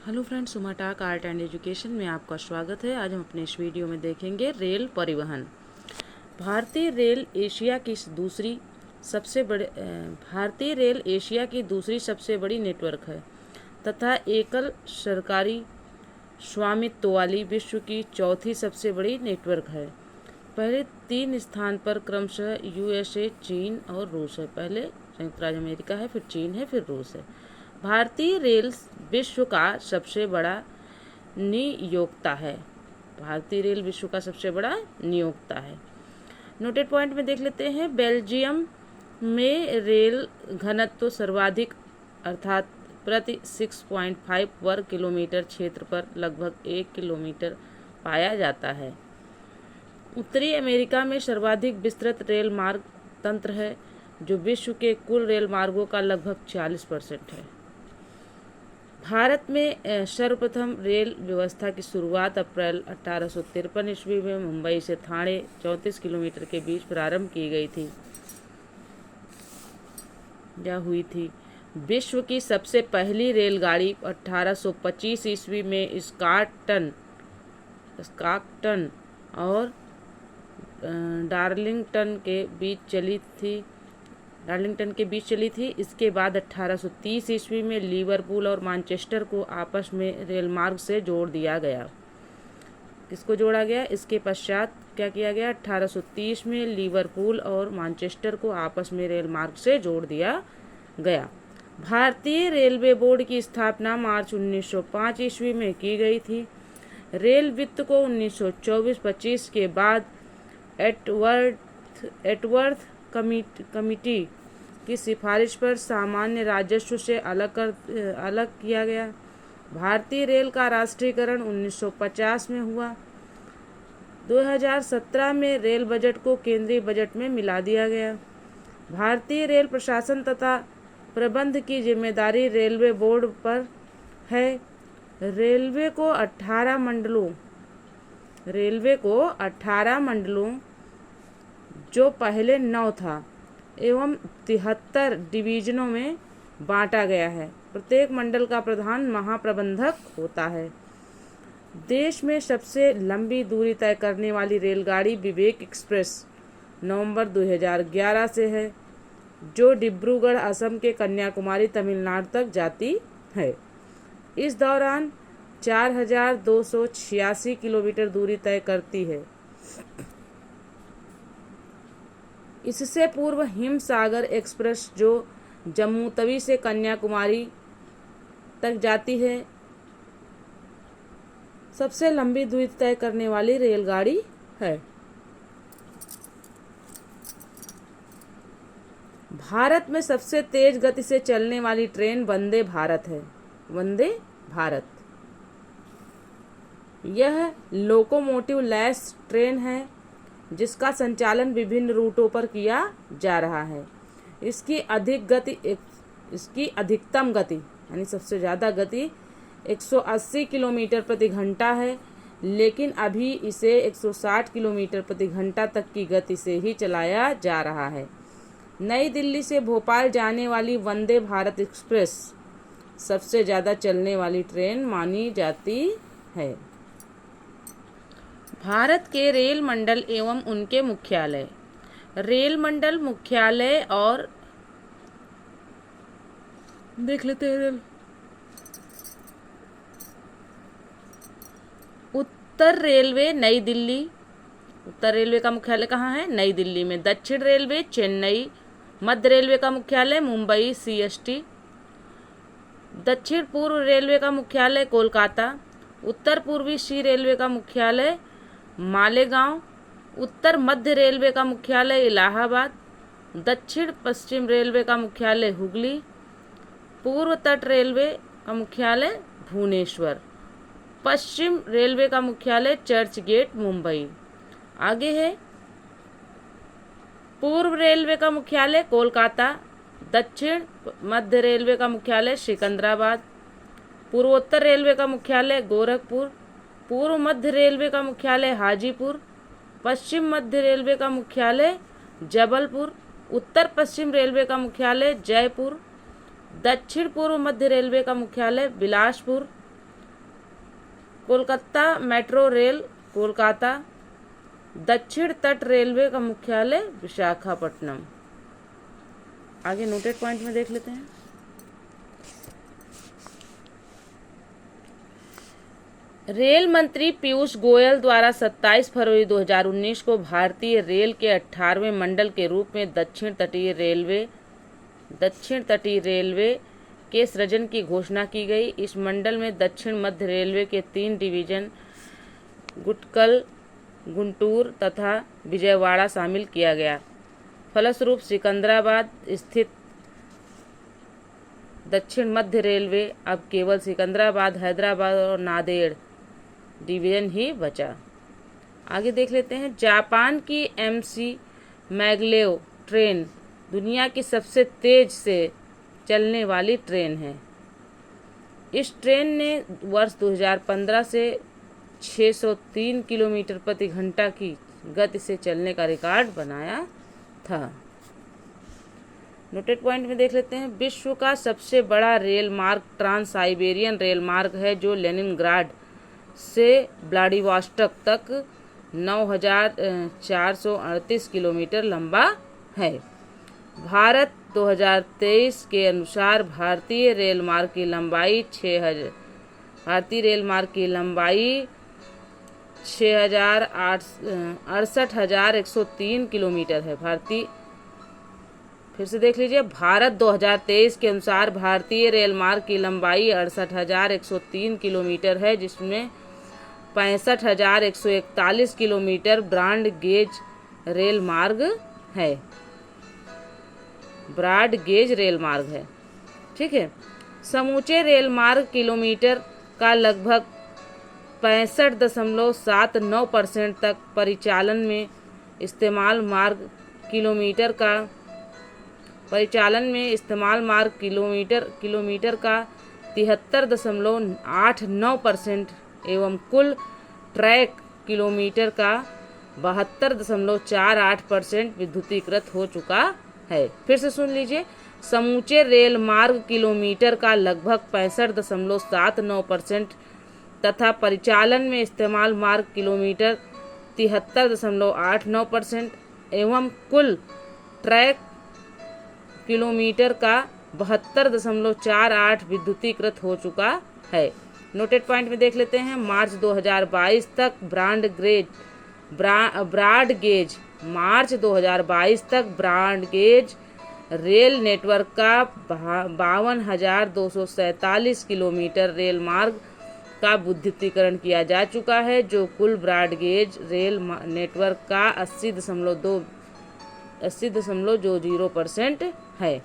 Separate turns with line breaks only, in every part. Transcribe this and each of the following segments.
Hello friends, सुमाटाक art and education में आपका स्वागत है। आज हम अपने इस वीडियो में देखेंगे रेल परिवहन। भारतीय रेल एशिया की दूसरी सबसे बड़ी नेटवर्क है तथा एकल सरकारी स्वामित्व वाली विश्व की चौथी सबसे बड़ी नेटवर्क है। पहले 3 स्थान पर क्रमशः यूएसए, चीन और रूस है। पहले संयुक्त राज्य अमेरिका है, फिर चीन है, फिर रूस है। भारतीय रेल विश्व का सबसे बड़ा नियोक्ता है। भारतीय रेल विश्व का सबसे बड़ा नियोक्ता है। नोटेड पॉइंट में देख लेते हैं। बेल्जियम में रेल घनत्व सर्वाधिक अर्थात प्रति 6.5 वर्ग किलोमीटर क्षेत्र पर लगभग 1 किलोमीटर पाया जाता है। उत्तरी अमेरिका में सर्वाधिक विस्तृत रेल मार्ग तंत्र है, जो विश्व के कुल रेल मार्गों का लगभग 40% है। भारत में सर्वप्रथम रेल व्यवस्था की शुरुआत अप्रैल 1853 ईस्वी में मुंबई से ठाणे 34 किलोमीटर के बीच प्रारंभ की गई थी या हुई थी। विश्व की सबसे पहली रेलगाड़ी 1825 ईस्वी में स्कॉटन और डार्लिंगटन के बीच चली थी। इसके बाद 1830 ईस्वी में लिवरपूल और मैनचेस्टर को आपस में रेलमार्ग से जोड़ दिया गया। किसको जोड़ा गया? इसके पश्चात क्या किया गया? 1830 में लिवरपूल और मैनचेस्टर को आपस में रेलमार्ग से जोड़ दिया गया। भारतीय रेलवे बोर्ड की स्थापना मार्च 1905 ईस्वी में की गई थी। रेल वित्त को 1924-25 के बाद एटवर्थ कमिटी की सिफारिश पर सामान्य राजस्व से अलग किया गया। भारतीय रेल का राष्ट्रीयकरण 1950 में हुआ। 2017 में रेल बजट को केंद्रीय बजट में मिला दिया गया। भारतीय रेल प्रशासन तथा प्रबंध की जिम्मेदारी रेलवे बोर्ड पर है। रेलवे को 18 मंडलों जो पहले 9 था एवं 73 डिवीजनों में बांटा गया है। प्रत्येक मंडल का प्रधान महाप्रबंधक होता है। देश में सबसे लंबी दूरी तय करने वाली रेलगाड़ी विवेक एक्सप्रेस नवंबर 2011 से है, जो डिब्रूगढ़ असम के कन्याकुमारी तमिलनाडु तक जाती है। इस दौरान 4286 किलोमीटर दूरी तय करती है। इससे पूर्व हिमसागर एक्सप्रेस, जो जम्मू तवी से कन्याकुमारी तक जाती है, सबसे लंबी दूरी तय करने वाली रेलगाड़ी है। भारत में सबसे तेज गति से चलने वाली ट्रेन वंदे भारत है। वंदे भारत यह लोकोमोटिव लैस ट्रेन है जिसका संचालन विभिन्न रूटों पर किया जा रहा है। इसकी अधिकतम गति यानी सबसे ज़्यादा गति 180 किलोमीटर प्रति घंटा है, लेकिन अभी इसे 160 किलोमीटर प्रति घंटा तक की गति से ही चलाया जा रहा है। नई दिल्ली से भोपाल जाने वाली वंदे भारत एक्सप्रेस सबसे ज़्यादा चलने वाली ट्रेन मानी जाती है। भारत के रेल मंडल एवं उनके मुख्यालय। रेल मंडल मुख्यालय और देख लेते हैं। उत्तर रेलवे नई दिल्ली। उत्तर रेलवे का मुख्यालय कहाँ है? नई दिल्ली में। दक्षिण रेलवे चेन्नई। मध्य रेलवे का मुख्यालय मुंबई CST। दक्षिण पूर्व रेलवे का मुख्यालय कोलकाता। उत्तर पूर्वी सी रेलवे का मुख्यालय मालेगांव। उत्तर मध्य रेलवे का मुख्यालय इलाहाबाद। दक्षिण पश्चिम रेलवे का मुख्यालय हुगली। पूर्व तट रेलवे का मुख्यालय भुवनेश्वर। पश्चिम रेलवे का मुख्यालय चर्च गेट मुंबई। आगे है पूर्व रेलवे का मुख्यालय कोलकाता। दक्षिण मध्य रेलवे का मुख्यालय सिकंदराबाद। पूर्वोत्तर रेलवे का मुख्यालय गोरखपुर। पूर्व मध्य रेलवे का मुख्यालय हाजीपुर। पश्चिम मध्य रेलवे का मुख्यालय जबलपुर। उत्तर पश्चिम रेलवे का मुख्यालय जयपुर। दक्षिण पूर्व मध्य रेलवे का मुख्यालय बिलासपुर। Kolkata metro rail Kolkata. दक्षिण तट रेलवे का मुख्यालय विशाखापट्टनम। आगे नोटेड पॉइंट में देख लेते हैं। रेल मंत्री पीयूष गोयल द्वारा 27 फरवरी 2019 को भारतीय रेल के 18वें मंडल के रूप में दक्षिण तटीय रेलवे के सृजन की घोषणा की गई। इस मंडल में दक्षिण मध्य रेलवे के 3 डिवीजन गुटकल, गुंटूर तथा विजयवाड़ा शामिल किया गया। फलस्वरूप सिकंदराबाद स्थित दक्षिण मध्य रेलवे अब केवल सिकंदराबाद, हैदराबाद और नांदेड़ डिवीजन ही बचा। आगे देख लेते हैं। जापान की MC मैग्लेव ट्रेन दुनिया की सबसे तेज से चलने वाली ट्रेन है। इस ट्रेन ने वर्ष 2015 से 603 किलोमीटर प्रति घंटा की गति से चलने का रिकॉर्ड बनाया था। नोटेड पॉइंट में देख लेते हैं। विश्व का सबसे बड़ा रेल मार्ग ट्रांस साइबेरियन रेल मार्ग है जो लेनिनग्राड से व्लादिवोस्टोक तक 9,438 किलोमीटर लंबा है। भारत 2023 के अनुसार भारतीय रेल मार्ग की लंबाई 68,103 किलोमीटर है। फिर से देख लीजिए। भारत 2023 के अनुसार भारतीय रेल मार्ग की लंबाई 68,103 किलोमीटर है, जिसमें 65,141 किलोमीटर ब्रॉड गेज रेल मार्ग है। ठीक है। समूचे रेल मार्ग किलोमीटर का लगभग 65.79% तक परिचालन में इस्तेमाल मार्ग किलोमीटर का 73.89% एवं कुल ट्रैक किलोमीटर का 72.48% विद्युतीकृत हो चुका है। फिर से सुन लीजिए। समूचे रेल मार्ग किलोमीटर का लगभग 65.79% तथा परिचालन में इस्तेमाल मार्ग किलोमीटर 73.89% एवं कुल ट्रैक किलोमीटर का 72.48 विद्युतीकृत हो चुका है। नोटेड पॉइंट में देख लेते हैं। मार्च 2022 तक ब्रॉड गेज रेल नेटवर्क का 52,247 किलोमीटर रेल मार्ग का विद्युतीकरण किया जा चुका है, जो कुल ब्रॉड गेज रेल नेटवर्क का 80.20% है।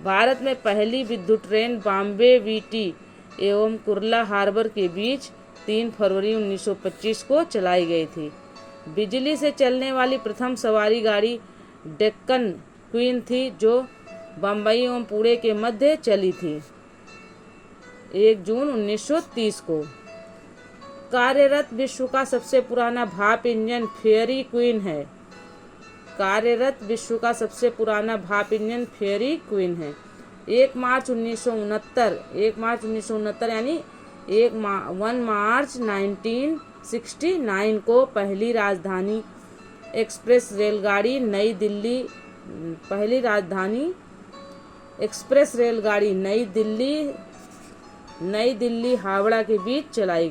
भारत में पहली विद्युत ट्रेन बॉम्बे वीटी एवं कुर्ला हार्बर के बीच 3 फरवरी 1925 को चलाई गई थी। बिजली से चलने वाली प्रथम सवारी गाड़ी डेक्कन क्वीन थी, जो बम्बई एवं पुणे के मध्य चली थी 1 जून 1930 को। कार्यरत विश्व का सबसे पुराना भाप इंजन फेयरी क्वीन है। 1 मार्च 1969 यानी 1 मार्च 1969 को पहली राजधानी एक्सप्रेस रेलगाड़ी नई दिल्ली हावड़ा के बीच चलाई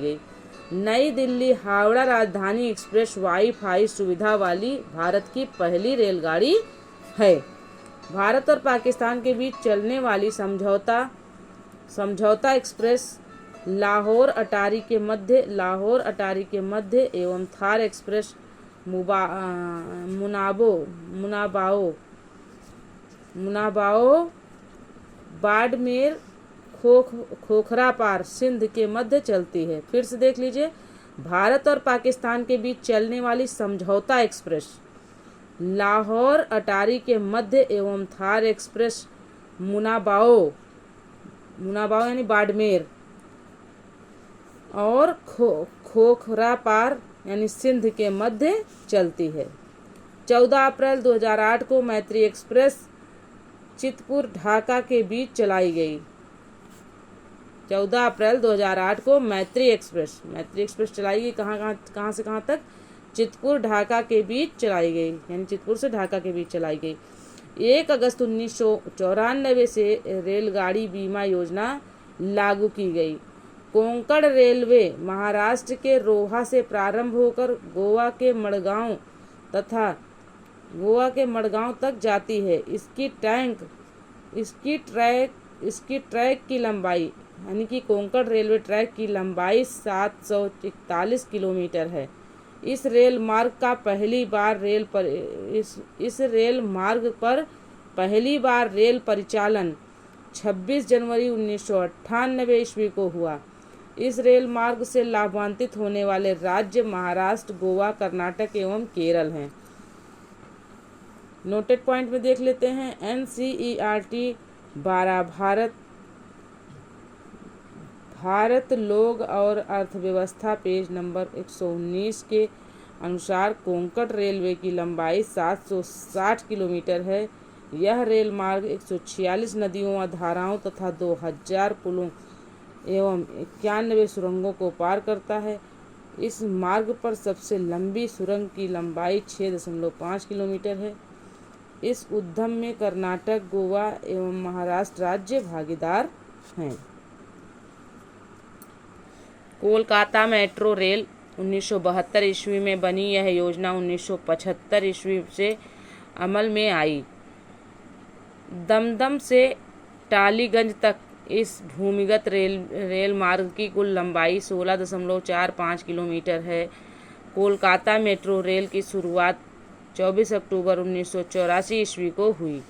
गई। नई दिल्ली हावड़ा राजधानी एक्सप्रेस वाईफाई सुविधा वाली भारत की पहली रेलगाड़ी है। भारत और पाकिस्तान के बीच चलने वाली समझौता एक्सप्रेस लाहौर अटारी के मध्य एवं थार एक्सप्रेस मुनाबाओ बाड़मेर खोखरापार सिंध के मध्य चलती है। फिर से देख लीजिए। भारत और पाकिस्तान के बीच चलने वाली समझौता एक्सप्रेस लाहौर अटारी के मध्य एवं थार एक्सप्रेस मुनाबाओ यानी बाड़मेर और खोखरापार यानी सिंध के मध्य चलती है। 14 अप्रैल 2008 को मैत्री एक्सप्रेस चितपुर ढाका के बीच चलाई गई। 14 अप्रैल 2008 को मैत्री एक्सप्रेस चलाई गई। कहाँ से कहाँ तक? चितपुर ढाका के बीच चलाई गई, यानी चितपुर से ढाका के बीच चलाई गई। 1 अगस्त 1994 से रेलगाड़ी बीमा योजना लागू की गई। कोंकण रेलवे महाराष्ट्र के रोहा से प्रारंभ होकर गोवा के मडगांव तक जाती है। इसकी ट्रैक की लंबाई, यानी कि कोंकण रेलवे ट्रैक की लंबाई 741 किलोमीटर है। इस रेल मार्ग पर पहली बार रेल परिचालन 26 जनवरी 1998 ईस्वी को हुआ। इस रेल मार्ग से लाभान्वित होने वाले राज्य महाराष्ट्र, गोवा, कर्नाटक एवं केरल हैं। नोटेड पॉइंट में देख लेते हैं। NCERT 12 भारत लोग और अर्थव्यवस्था पेज नंबर 119 के अनुसार कोंकण रेलवे की लंबाई 760 किलोमीटर है। यह रेल मार्ग 146 नदियों और धाराओं तथा 2000 पुलों एवं 91 सुरंगों को पार करता है। इस मार्ग पर सबसे लंबी सुरंग की लंबाई 6.5 किलोमीटर है। इस उद्यम में कर्नाटक, गोवा एवं महाराष्ट्र राज्य भागीदार हैं। कोलकाता मेट्रो रेल 1972 ईस्वी में बनी। यह योजना 1975 ईस्वी से अमल में आई। दमदम से टालीगंज तक इस भूमिगत रेल मार्ग की कुल लंबाई 16.45 किलोमीटर है। कोलकाता मेट्रो रेल की शुरुआत 24 अक्टूबर 1984 ईस्वी को हुई।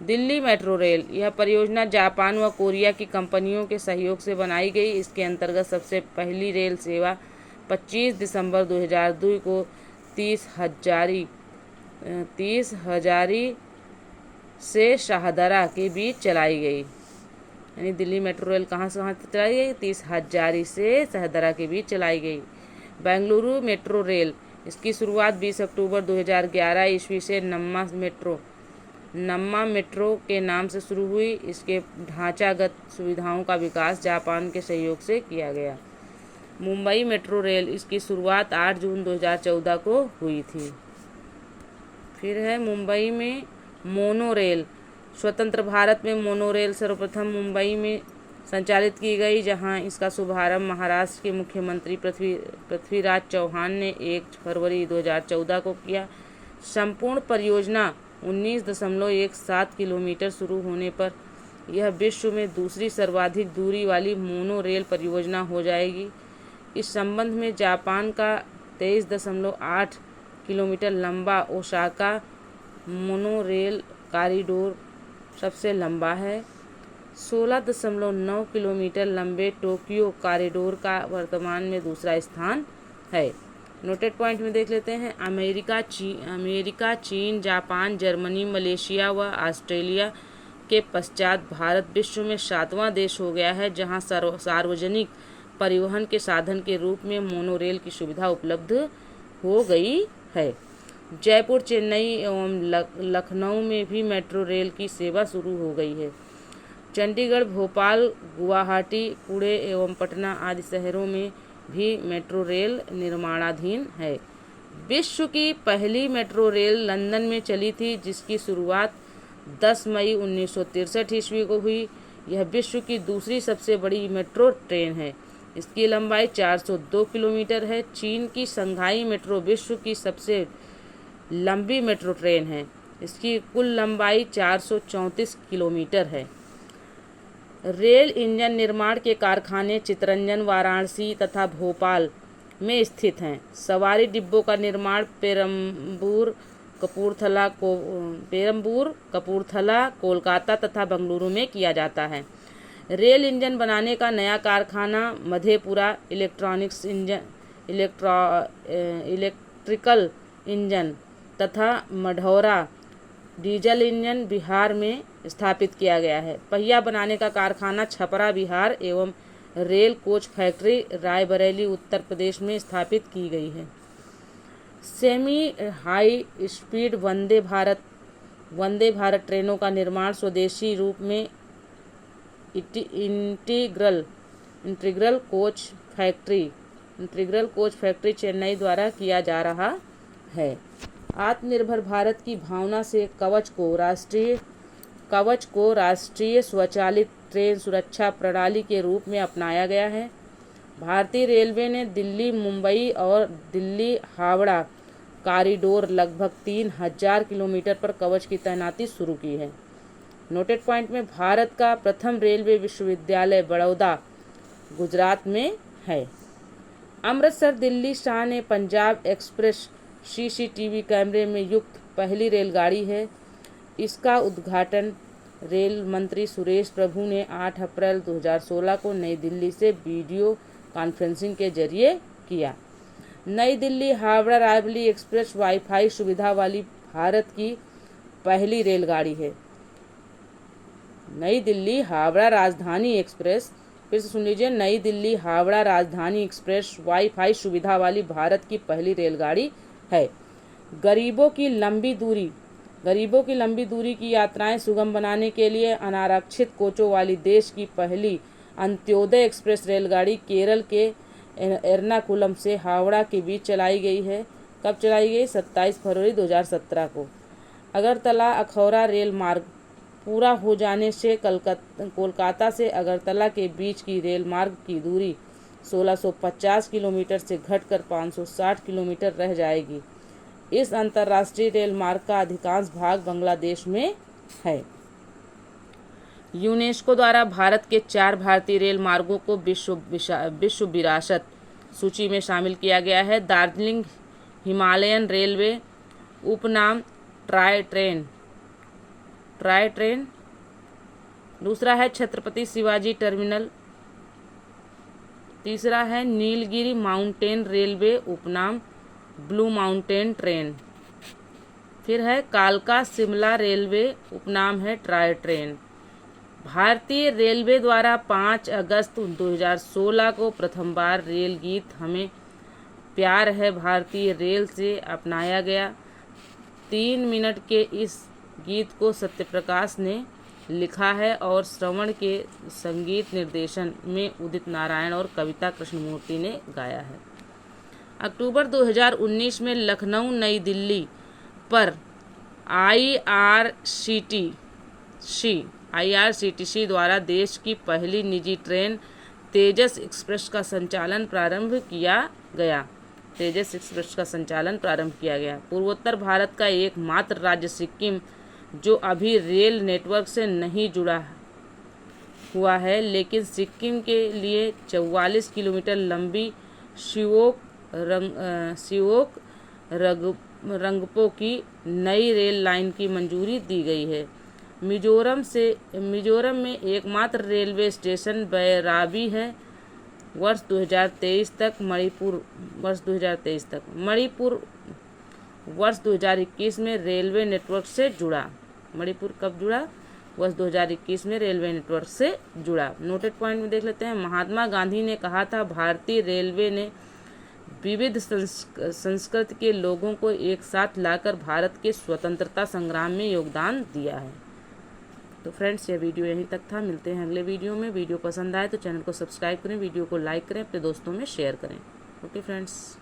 दिल्ली मेट्रो रेल, यह परियोजना जापान व कोरिया की कंपनियों के सहयोग से बनाई गई। इसके अंतर्गत सबसे पहली रेल सेवा 25 दिसंबर 2002 को 30 हजारी से शाहदरा के बीच चलाई गई। यानी दिल्ली मेट्रो रेल कहाँ से कहाँ चलाई गई? 30 हजारी से शाहदरा के बीच चलाई गई। बेंगलुरु मेट्रो रेल, इसकी शुरुआत 20 अक्टूबर 2011 ईस्वी से नम्मा मेट्रो के नाम से शुरू हुई। इसके ढांचागत सुविधाओं का विकास जापान के सहयोग से किया गया। मुंबई मेट्रो रेल, इसकी शुरुआत 8 जून 2014 को हुई थी। फिर है मुंबई में मोनो रेल। स्वतंत्र भारत में मोनो रेल सर्वप्रथम मुंबई में संचालित की गई, जहां इसका शुभारंभ महाराष्ट्र के मुख्यमंत्री पृथ्वीराज चौहान ने 1 फरवरी 2014 को किया। संपूर्ण परियोजना 19.17 किलोमीटर शुरू होने पर यह विश्व में दूसरी सर्वाधिक दूरी वाली मोनो रेल परियोजना हो जाएगी। इस संबंध में जापान का 23.8 किलोमीटर लंबा ओसाका मोनो रेल कॉरिडोर सबसे लंबा है। 16.9 किलोमीटर लंबे टोक्यो कॉरिडोर का वर्तमान में दूसरा स्थान है। नोटेड पॉइंट में देख लेते हैं। अमेरिका, चीन, जापान, जर्मनी, मलेशिया व ऑस्ट्रेलिया के पश्चात भारत विश्व में 7वां देश हो गया है जहां सार्वजनिक परिवहन के साधन के रूप में मोनोरेल की सुविधा उपलब्ध हो गई है। जयपुर, चेन्नई एवं लखनऊ में भी मेट्रो रेल की सेवा शुरू हो गई है। चंडीगढ़, भोपाल, गुवाहाटी, पुणे एवं पटना आदि शहरों में भी मेट्रो रेल निर्माणाधीन है। विश्व की पहली मेट्रो रेल लंदन में चली थी, जिसकी शुरुआत 10 मई 1963 ईस्वी को हुई। यह विश्व की दूसरी सबसे बड़ी मेट्रो ट्रेन है। इसकी लंबाई 402 किलोमीटर है। चीन की शंघाई मेट्रो विश्व की सबसे लंबी मेट्रो ट्रेन है। इसकी कुल लंबाई 434 किलोमीटर है। रेल इंजन निर्माण के कारखाने चितरंजन, वाराणसी तथा भोपाल में स्थित हैं। सवारी डिब्बों का निर्माण पेरम्बूर, कपूरथला, कोलकाता तथा बेंगलुरु में किया जाता है। रेल इंजन बनाने का नया कारखाना मधेपुरा इलेक्ट्रिकल इंजन तथा मढ़ौरा डीजल इंजन बिहार में स्थापित किया गया है। पहिया बनाने का कारखाना छपरा बिहार एवं rail coach factory Raebareli Uttar Pradesh में स्थापित की गई है। Semi high speed Vande Bharat ट्रेनों का निर्माण स्वदेशी रूप में integral integral coach factory Chennai द्वारा किया जा रहा है। आत्मनिर्भर भारत की भावना से कवच को राष्ट्रीय स्वचालित ट्रेन सुरक्षा प्रणाली के रूप में अपनाया गया है। भारतीय रेलवे ने दिल्ली मुंबई और दिल्ली हावड़ा कॉरिडोर लगभग 3000 किलोमीटर पर कवच की तैनाती शुरू की है। नोटेड पॉइंट में भारत का प्रथम रेलवे विश्वविद्यालय बड़ौदा गुजरात में है। अमृतसर दिल्ली शान ए पंजाब एक्सप्रेस CCTV कैमरे में युक्त पहली रेलगाड़ी है। इसका उद्घाटन रेल मंत्री सुरेश प्रभु ने 8 अप्रैल 2016 को नई दिल्ली से वीडियो कॉन्फ्रेंसिंग के जरिए किया। नई दिल्ली हावड़ा रायबरेली एक्सप्रेस वाईफाई सुविधा वाली भारत की पहली रेलगाड़ी है। नई दिल्ली हावड़ा राजधानी एक्सप्रेस, फिर से सुन लीजिए, नई दिल्ली हावड़ा राजधानी एक्सप्रेस वाईफाई सुविधा वाली भारत की पहली रेलगाड़ी है। गरीबों की लंबी दूरी की यात्राएं सुगम बनाने के लिए अनारक्षित कोचों वाली देश की पहली अंत्योदय एक्सप्रेस रेलगाड़ी केरल के एर्नाकुलम से हावड़ा के बीच चलाई गई है। कब चलाई गई? 27 फरवरी 2017 को। अगरतला अखौरा रेल मार्ग पूरा हो जाने से कोलकाता से अगरतला के बीच की रेल मार्ग की दूरी 1650 किलोमीटर से घटकर 560 किलोमीटर रह जाएगी। इस अंतर्राष्ट्रीय रेल मार्ग का अधिकांश भाग बांग्लादेश में है। यूनेस्को द्वारा भारत के 4 भारतीय रेल मार्गों को विश्व विरासत सूची में शामिल किया गया है। दार्जिलिंग हिमालयन रेलवे, उपनाम ट्राई ट्रेन। दूसरा है छत्रपति शिवाजी टर्मिनल। तीसरा है नीलगिरी माउंटेन रेलवे, उपनाम ब्लू माउंटेन ट्रेन। फिर है कालका शिमला रेलवे, उपनाम है ट्राई ट्रेन। भारतीय रेलवे द्वारा 5 अगस्त 2016 को प्रथम बार रेल गीत हमें प्यार है भारतीय रेल से अपनाया गया। 3 मिनट के इस गीत को सत्यप्रकाश ने लिखा है और श्रवण के संगीत निर्देशन में उदित नारायण और कविता कृष्णमूर्ति ने गाया है। अक्टूबर 2019 में लखनऊ नई दिल्ली पर IRCTC द्वारा देश की पहली निजी ट्रेन तेजस एक्सप्रेस का संचालन प्रारंभ किया गया। पूर्वोत्तर भारत का एकमात्र राज्य सिक्किम, जो अभी रेल नेटवर्क से नहीं जुड़ा हुआ है, लेकिन सिक्किम के लिए 44 किलोमीटर लंबी शिवोक रंगपो की नई रेल लाइन की मंजूरी दी गई है। मिजोरम में एकमात्र रेलवे स्टेशन बैराबी है। वर्ष 2023 तक मणिपुर वर्ष 2021 में रेलवे नेटवर्क से जुड़ा। मणिपुर कब जुड़ा? वर्ष 2021 में रेलवे नेटवर्क से जुड़ा। नोटेड पॉइंट में देख लेते हैं। महात्मा गांधी ने कहा था, भारतीय रेलवे ने विविध संस्कृति के लोगों को एक साथ लाकर भारत के स्वतंत्रता संग्राम में योगदान दिया है। तो फ्रेंड्स, यह वीडियो यहीं तक था। मिलते हैं अगले वीडियो में। वीडियो पसंद आए तो चैनल को सब्सक्राइब करें, वीडियो को लाइक करें, अपने दोस्तों में शेयर करें। Okay friends.